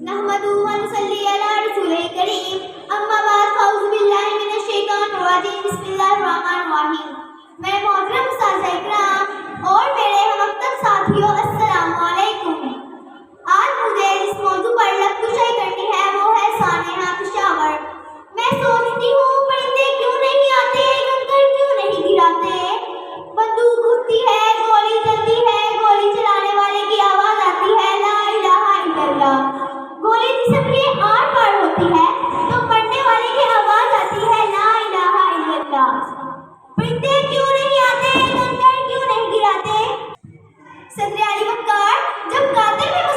नहमदुहु व नुसल्ली अला रसूलिल करीम, अम्मा बाद फ़अऊज़ु बिल्लाहि मिनश शैतानिर रजीम, बिस्मिल्लाहिर रहमानिर रहीम। मेरे मोहतरम उस्ताद इकराम और मेरे हमअक्तब साथियों, अस्सलामु अलैकुम। आज मुझे जिस मौजू पर लफ्ज़ुशाई करनी है वो है सानेहा पेशावर। मैं सोचती हूँ परिंदे क्यों नहीं आते, कंकर क्यों नहीं गिराते। बंदूक उठती है, गोली चलती है, गोली चलाने वाले की आवाज आती है ला इलाहा इल्लल्लाह। गोली जिस्म के आर पार होती है तो मरने वाले की आवाज आती है ला इलाहा इल्लल्लाह। परिंदे क्यों नहीं आते, कंकर क्यों नहीं गिराते। सदर अली वक़ार जब कातिल में